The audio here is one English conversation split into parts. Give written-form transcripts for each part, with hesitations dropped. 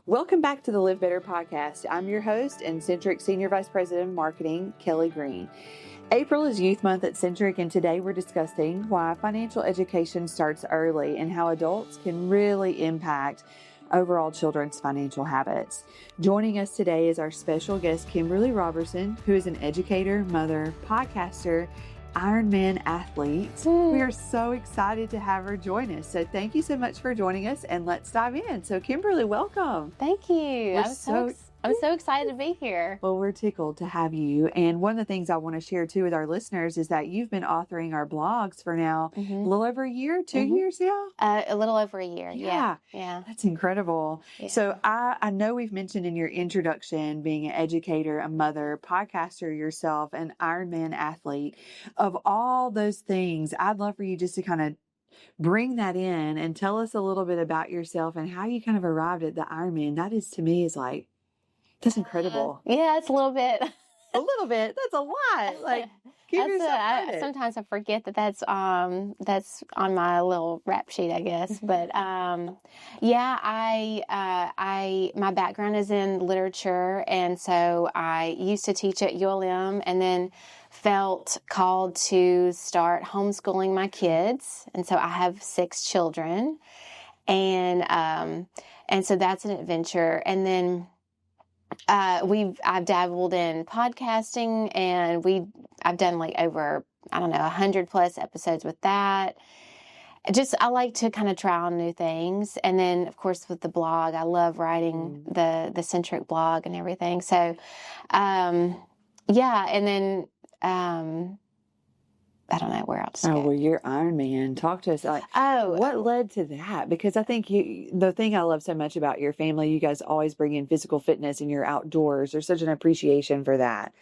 Welcome back to the Live Better podcast. I'm your host and Centric Senior Vice President of Marketing, Kelli Green. April is Youth Month at Centric, and today we're discussing why financial education starts early and how adults can really impact overall children's financial habits. Joining us today is our special guest, Kimberley Roberson, who is an educator, mother, podcaster, Ironman athlete. We are so excited to have her join us. So thank you so much for joining us, and let's dive in. So Kimberley, welcome. Thank you. I'm so excited to be here. Well, we're tickled to have you. And one of the things I want to share too with our listeners is that you've been authoring our blogs for now a little over a year, 2 years now? A little over a year. Yeah. That's incredible. Yeah. So I know we've mentioned in your introduction being an educator, a mother, podcaster yourself, an Ironman athlete. Of all those things, I'd love for you just to kind of bring that in and tell us a little bit about yourself and how you kind of arrived at the Ironman. That is, to me, is like, that's incredible. Yeah, it's a little bit. A little bit. That's a lot. Like, give yourself credit. Sometimes I forget that's on my little rap sheet, I guess. But my background is in literature, and so I used to teach at ULM, and then felt called to start homeschooling my kids, and so I have 6 children, and so that's an adventure, and then. I've dabbled in podcasting, and I've done like over, 100 plus episodes with that. I like to kind of try on new things. And then of course with the blog, I love writing the Centric blog and everything. So, and then, I don't know where else to go. Well, you're Ironman. Talk to us. What led to that? Because I think the thing I love so much about your family, you guys always bring in physical fitness and your outdoors. There's such an appreciation for that.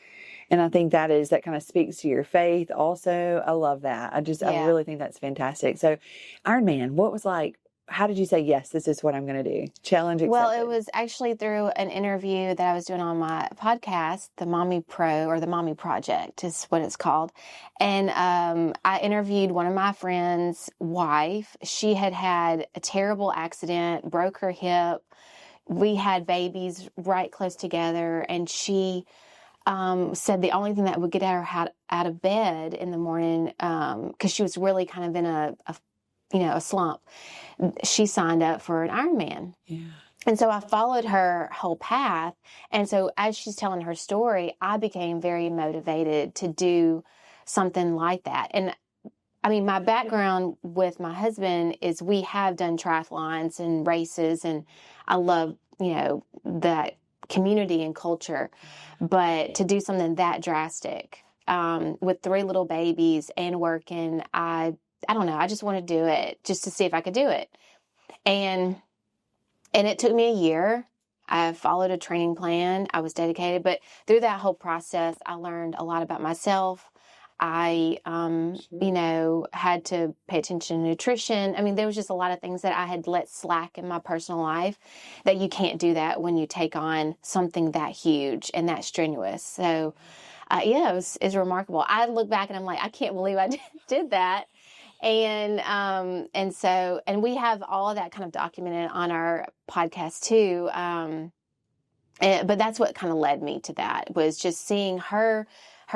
And I think that kind of speaks to your faith also. I love that. I really think that's fantastic. So Ironman, what was like? How did you say, yes, this is what I'm going to do? Challenge accepted. Well, it was actually through an interview that I was doing on my podcast, the Mommy Pro, or the Mommy Project is what it's called. And I interviewed one of my friend's wife. She had a terrible accident, broke her hip. We had babies right close together. And she said the only thing that would get her out of bed in the morning, because she was really kind of in a slump, she signed up for an Ironman. Yeah. And so I followed her whole path. And so as she's telling her story, I became very motivated to do something like that. And I mean, my background with my husband is we have done triathlons and races, and I love, that community and culture. But to do something that drastic, with 3 little babies and working, I don't know. I just want to do it just to see if I could do it. And it took me a year. I followed a training plan. I was dedicated. But through that whole process, I learned a lot about myself. I, had to pay attention to nutrition. I mean, there was just a lot of things that I had let slack in my personal life that you can't do that when you take on something that huge and that strenuous. So, it was remarkable. I look back and I'm like, I can't believe I did that. And we have all of that kind of documented on our podcast too. But that's what kind of led me to that, was just seeing her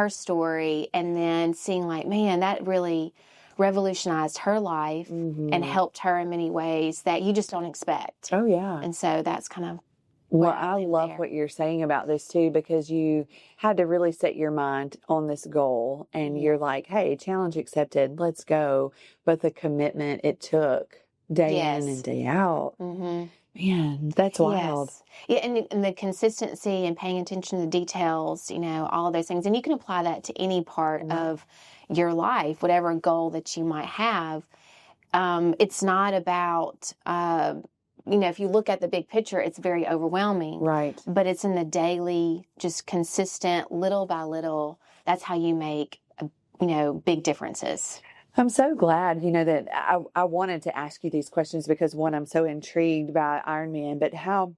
story, and then seeing like, man, that really revolutionized her life and helped her in many ways that you just don't expect. Oh yeah. And so that's kind of. Well, I love what you're saying about this too, because you had to really set your mind on this goal, and you're like, hey, challenge accepted, let's go. But the commitment it took day in and day out, man, that's wild. Yes. Yeah, and the consistency and paying attention to the details, all of those things. And you can apply that to any part of your life, whatever goal that you might have. It's not about... if you look at the big picture, it's very overwhelming. Right. But it's in the daily, just consistent, little by little. That's how you make, big differences. I'm so glad, that I wanted to ask you these questions because, one, I'm so intrigued by Ironman, but how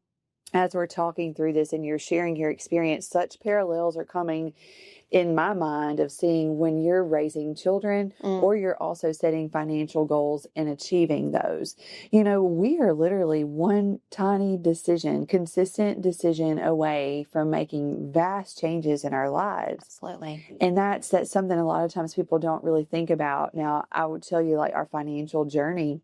as we're talking through this and you're sharing your experience, such parallels are coming in my mind of seeing when you're raising children or you're also setting financial goals and achieving those. We are literally one tiny decision, consistent decision away from making vast changes in our lives. Absolutely. And that's something a lot of times people don't really think about. Now, I would tell you, like, our financial journey,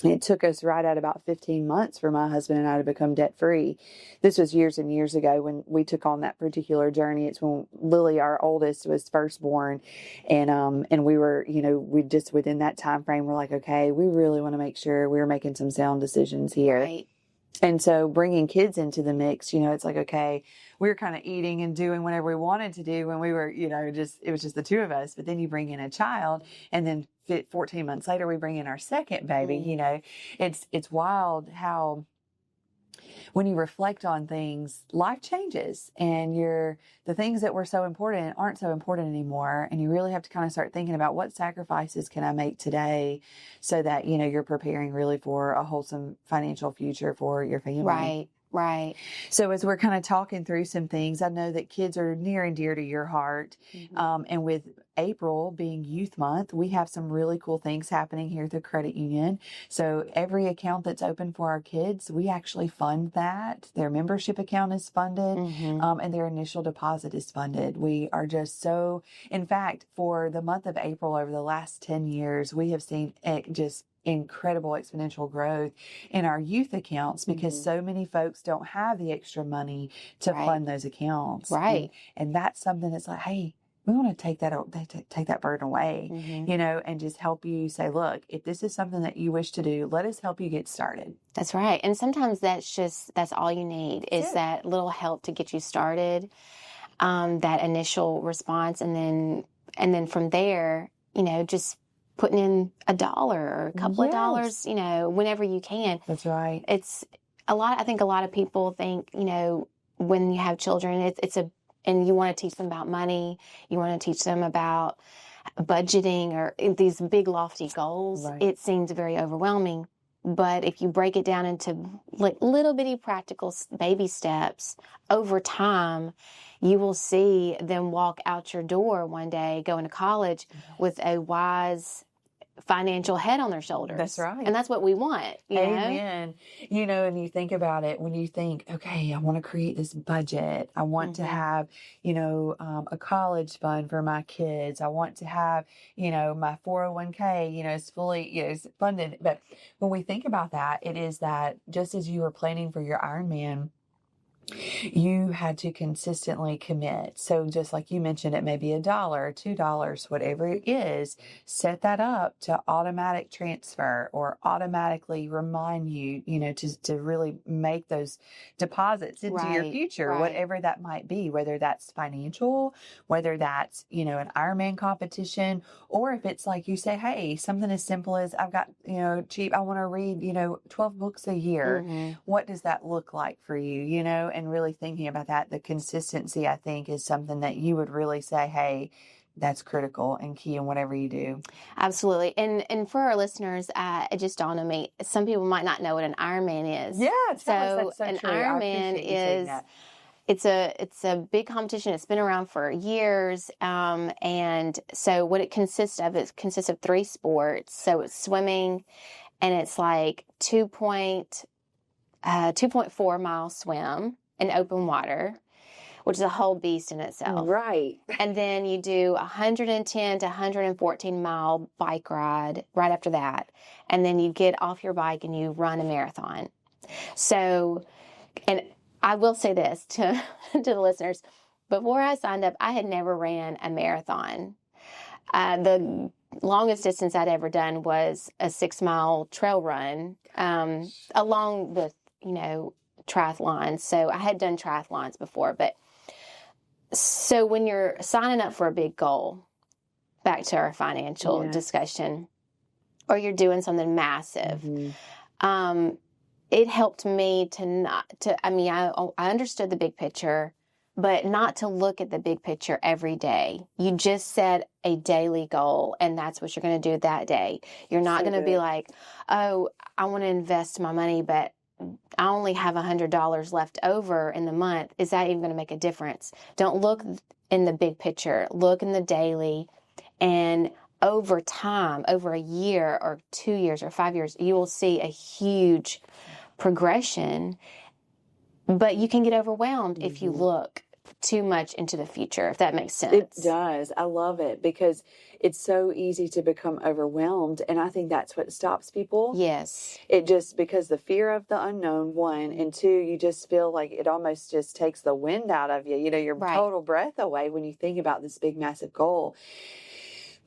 it took us right at about 15 months for my husband and I to become debt free. This was years and years ago when we took on that particular journey. It's when Lily, our oldest, was first born. And we were, we just within that time frame, we're like, okay, we really want to make sure we're making some sound decisions here. Right. And so bringing kids into the mix, it's like, okay, we were kind of eating and doing whatever we wanted to do when we were, it was just the two of us. But then you bring in a child, and then 14 months later, we bring in our second baby. It's wild how when you reflect on things, life changes, and the things that were so important aren't so important anymore. And you really have to kind of start thinking about what sacrifices can I make today so that, you're preparing really for a wholesome financial future for your family. Right. Right. So as we're kind of talking through some things, I know that kids are near and dear to your heart. And with April being Youth Month, we have some really cool things happening here at the credit union. So every account that's open for our kids, we actually fund that. Their membership account is funded, and their initial deposit is funded. We are just so, in fact, for the month of April over the last 10 years, we have seen just incredible exponential growth in our youth accounts because so many folks don't have the extra money to fund those accounts. Right. And that's something that's like, hey, we want to take that burden away, and just help you say, look, if this is something that you wish to do, let us help you get started. That's right. And sometimes that's all you need is that little help to get you started, that initial response. And then from there, just putting in $1 or a couple of dollars, whenever you can. That's right. It's I think a lot of people think, when you have children, and you want to teach them about money, you want to teach them about budgeting or these big lofty goals. Right. It seems very overwhelming. But if you break it down into like little bitty practical baby steps over time, you will see them walk out your door one day going to college with a wise financial head on their shoulders. That's right. And that's what we want. Amen. And you think about it when you think, okay, I want to create this budget. I want to have, a college fund for my kids. I want to have, my 401k, is fully, is funded. But when we think about that, it is that just as you were planning for your Ironman, you had to consistently commit. So just like you mentioned, it may be $1, $2, whatever it is, set that up to automatic transfer or automatically remind you, to really make those deposits into your future, whatever that might be, whether that's financial, whether that's, an Ironman competition, or if it's like you say, hey, something as simple as I've got, cheap, I want to read, 12 books a year. What does that look like for you, and really thinking about that, the consistency, I think, is something that you would really say, hey, that's critical and key in whatever you do. Absolutely. And for our listeners, it just dawned on me, some people might not know what an Ironman is. Yeah. So an Ironman is, it's a big competition. It's been around for years. And so what it consists of, 3 sports. So it's swimming, and it's like 2.4 mile swim in open water, which is a whole beast in itself. Right. And then you do 110 to 114 mile bike ride right after that. And then you get off your bike and you run a marathon. So, and I will say this to the listeners, before I signed up, I had never ran a marathon. The longest distance I'd ever done was a 6-mile trail run, along with, triathlons. So I had done triathlons before, but so when you're signing up for a big goal, back to our financial discussion, or you're doing something massive, it helped me I understood the big picture, but not to look at the big picture every day. You just set a daily goal, and that's what you're going to do that day. You're not going to be like, oh, I want to invest my money, but I only have $100 left over in the month. Is that even going to make a difference? Don't look in the big picture. Look in the daily. And over time, over a year or 2 years or 5 years, you will see a huge progression. But you can get overwhelmed if you look too much into the future, if that makes sense. It does. I love it because it's so easy to become overwhelmed. And I think that's what stops people. Yes. It just, because the fear of the unknown, one, and two, you just feel like it almost just takes the wind out of you. You know, your total breath away when you think about this big, massive goal.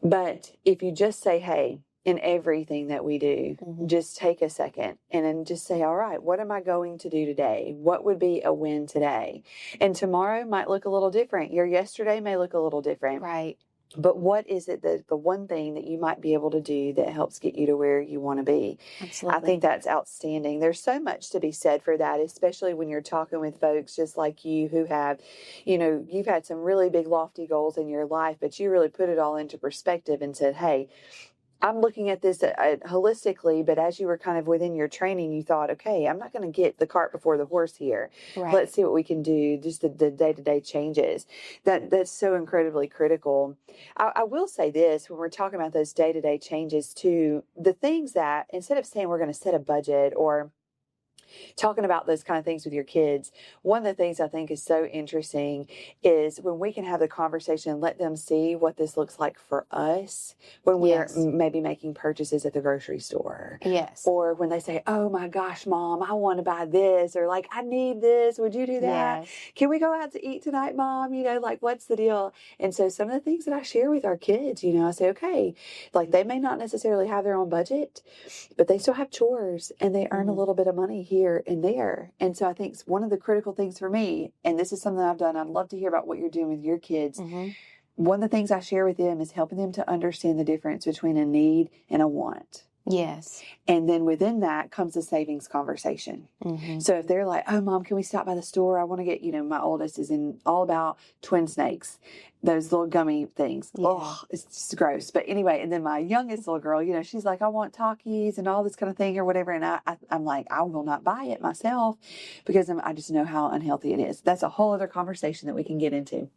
But if you just say, hey, in everything that we do, just take a second and then just say, all right, what am I going to do today? What would be a win today? And tomorrow might look a little different. Your yesterday may look a little different. Right. But what is it that the one thing that you might be able to do that helps get you to where you want to be? Absolutely. I think that's outstanding. There's so much to be said for that, especially when you're talking with folks just like you who have, you know, you've had some really big lofty goals in your life, but you really put it all into perspective and said, hey, I'm looking at this holistically, but as you were kind of within your training, you thought, okay, I'm not going to get the cart before the horse here. Right. Let's see what we can do, just the day-to-day changes. That's so incredibly critical. I will say this, when we're talking about those day-to-day changes too, the things that, instead of saying we're going to set a budget or talking about those kind of things with your kids, one of the things I think is so interesting is when we can have the conversation and let them see what this looks like for us when we're maybe making purchases at the grocery store. Yes. Or when they say, oh my gosh, Mom, I want to buy this, or like, I need this. Would you do that? Yes. Can we go out to eat tonight, Mom? You know, like, what's the deal? And so some of the things that I share with our kids, you know, I say, okay, like they may not necessarily have their own budget, but they still have chores and they earn a little bit of money here and there. And so I think one of the critical things for me, and this is something I've done, I'd love to hear about what you're doing with your kids. One of the things I share with them is helping them to understand the difference between a need and a want. Yes. And then within that comes a savings conversation. So if they're like, oh, Mom, can we stop by the store? I want to get, you know, my oldest is all about twin snakes, those little gummy things. Yeah. Oh, it's just gross. But anyway, and then my youngest little girl, you know, she's like, I want Takis and all this kind of thing or whatever. And I'm like, I will not buy it myself because I just know how unhealthy it is. That's a whole other conversation that we can get into.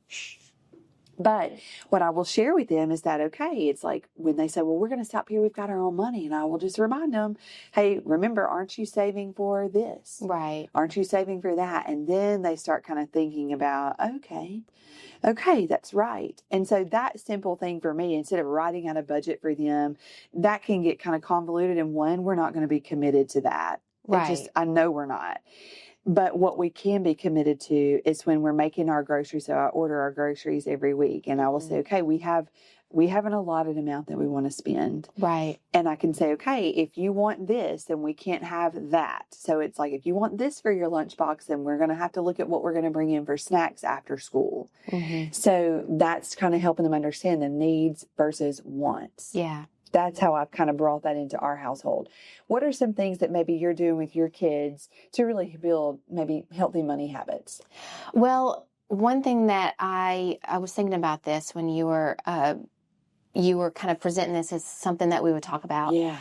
But what I will share with them is that, okay, it's like when they say, well, we're going to stop here, we've got our own money. And I will just remind them, hey, remember, aren't you saving for this? Right. Aren't you saving for that? And then they start kind of thinking about, okay, that's right. And so that simple thing for me, instead of writing out a budget for them, that can get kind of convoluted. And one, we're not going to be committed to that. Right. I know we're not. But what we can be committed to is when we're making our groceries. So I order our groceries every week and I will say, okay, we have an allotted amount that we want to spend. Right. And I can say, okay, if you want this, then we can't have that. So it's like, if you want this for your lunchbox, then we're going to have to look at what we're going to bring in for snacks after school. So that's kind of helping them understand the needs versus wants. Yeah. That's how I've kind of brought that into our household. What are some things that maybe you're doing with your kids to really build maybe healthy money habits? Well, one thing that I was thinking about this when you were kind of presenting this as something that we would talk about. Yeah.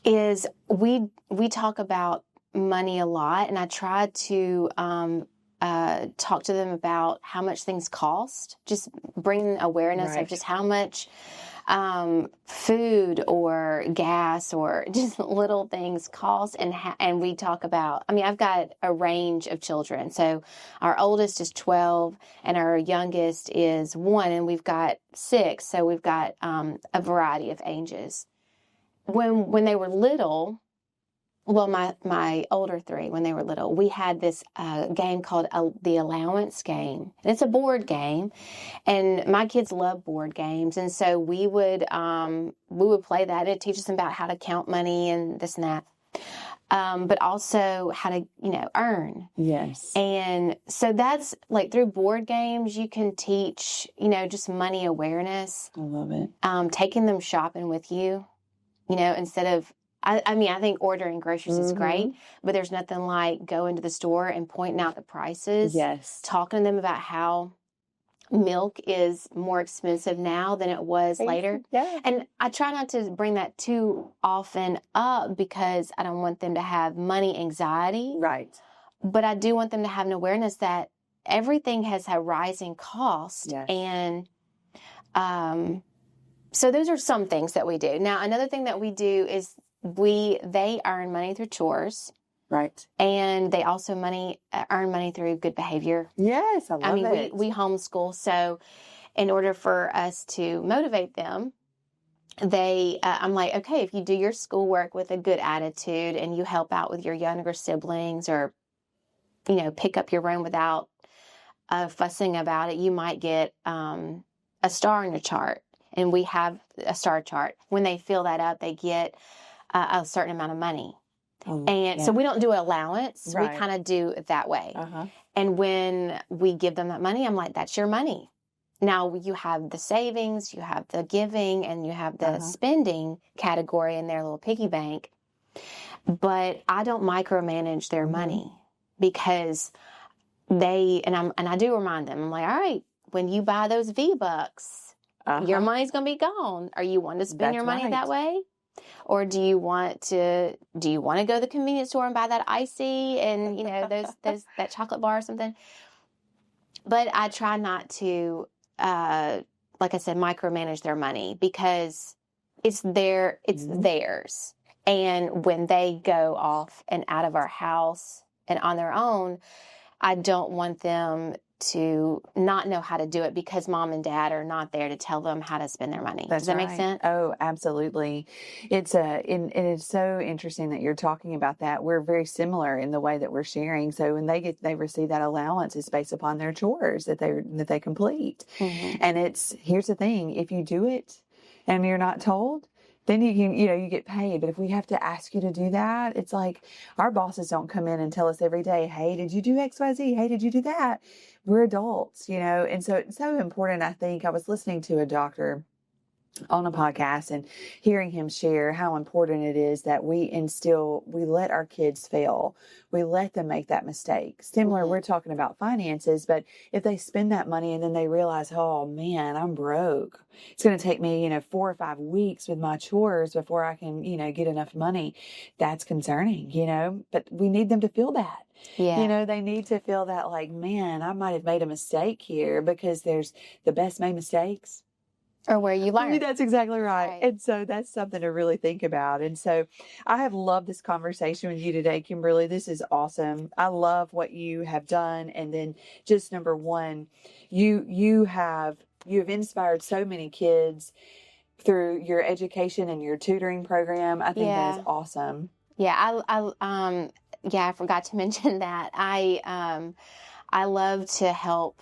Is we talk about money a lot, and I try to talk to them about how much things cost, just bringing awareness of just how much food or gas or just little things cost. And we talk about, I mean, I've got a range of children. So our oldest is 12 and our youngest is 1, and we've got 6. So we've got a variety of ages. When they were little, well, my older 3, when they were little, we had this game called the allowance game. And it's a board game, and my kids love board games, and so we would play that. It teaches them about how to count money and this and that, but also how to earn. Yes. And so that's like through board games, you can teach just money awareness. I love it. Taking them shopping with you, instead of. I mean, I think ordering groceries is great, but there's nothing like going to the store and pointing out the prices. Yes. Talking to them about how Milk is more expensive now than it was later. Yeah. And I try not to bring that too often up because I don't want them to have money anxiety. Right. But I do want them to have an awareness that everything has a rising cost. Yes. And so those are some things that we do. Now, another thing that we do is they earn money through chores. Right. And they also earn money through good behavior. Yes, I love it. We homeschool, so in order for us to motivate them, I'm like, okay, if you do your schoolwork with a good attitude and you help out with your younger siblings, or pick up your room without fussing about it, you might get a star on your chart. And we have a star chart. When they fill that up, they get a certain amount of money. So we don't do an allowance. Right. We kind of do it that way. Uh-huh. And when we give them that money, I'm like, that's your money. Now you have the savings, you have the giving, and you have the spending category in their little piggy bank. But I don't micromanage their money because I do remind them, I'm like, all right, when you buy those V-Bucks, your money's going to be gone. Are you wanting to spend your money that way? Or do you want to go to the convenience store and buy that icy and, that chocolate bar or something? But I try not to, like I said, micromanage their money because it's theirs. And when they go off and out of our house and on their own, I don't want them to not know how to do it because mom and dad are not there to tell them how to spend their money. Does that make sense? Oh, absolutely. It's it's so interesting that you're talking about that. We're very similar in the way that we're sharing. So when they receive that allowance, it's based upon their chores that they complete. Mm-hmm. And here's the thing: if you do it and you're not told, then you get paid. But if we have to ask you to do that, it's like our bosses don't come in and tell us every day, hey, did you do X, Y, Z? Hey, did you do that? We're adults, and so it's so important. I think I was listening to a doctor on a podcast and hearing him share how important it is that we let our kids fail. We let them make that mistake. Similar, we're talking about finances, but if they spend that money and then they realize, oh man, I'm broke. It's going to take me, 4 or 5 weeks with my chores before I can, get enough money. That's concerning, but we need them to feel that. Yeah. They need to feel that like, man, I might have made a mistake here, because there's the best made mistakes. Or where you learn. That's exactly right. And so that's something to really think about. And so I have loved this conversation with you today, Kimberly. This is awesome. I love what you have done. And then just number one, you have inspired so many kids through your education and your tutoring program. I think that is awesome. Yeah. I forgot to mention that. I love to help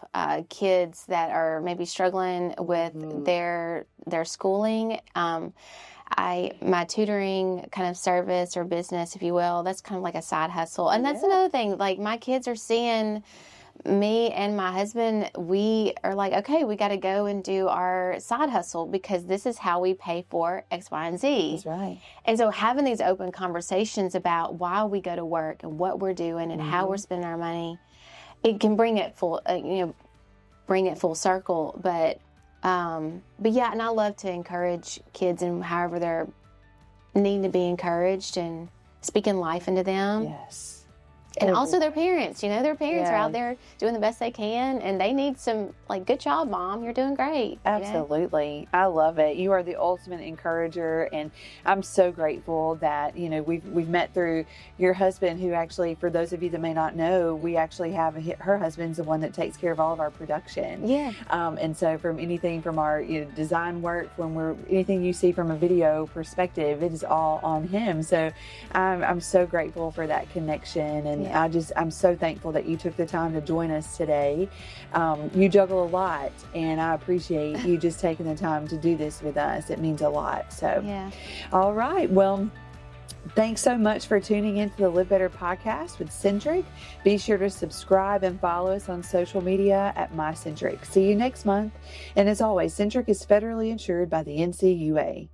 kids that are maybe struggling with their schooling. My tutoring kind of service or business, if you will, that's kind of like a side hustle. And that's another thing. Like, my kids are seeing me and my husband. We are like, okay, we got to go and do our side hustle because this is how we pay for X, Y, and Z. That's right. And so having these open conversations about why we go to work and what we're doing and how we're spending our money, it can bring it full circle. But yeah, and I love to encourage kids and however they're needing to be encouraged and speaking life into them. Yes. And also their parents, their parents are out there doing the best they can, and they need some, like, good job, Mom. You're doing great. Absolutely. I love it. You are the ultimate encourager, and I'm so grateful that, we've met through your husband, who actually, for those of you that may not know, we actually have her husband's the one that takes care of all of our production. Yeah. And so from anything from our design work, anything you see from a video perspective, it is all on him. So I'm so grateful for that connection, and I'm so thankful that you took the time to join us today. You juggle a lot, and I appreciate you just taking the time to do this with us. It means a lot. So, all right. Well, thanks so much for tuning into the Live Better podcast with Centric. Be sure to subscribe and follow us on social media at MyCentric. See you next month. And as always, Centric is federally insured by the NCUA.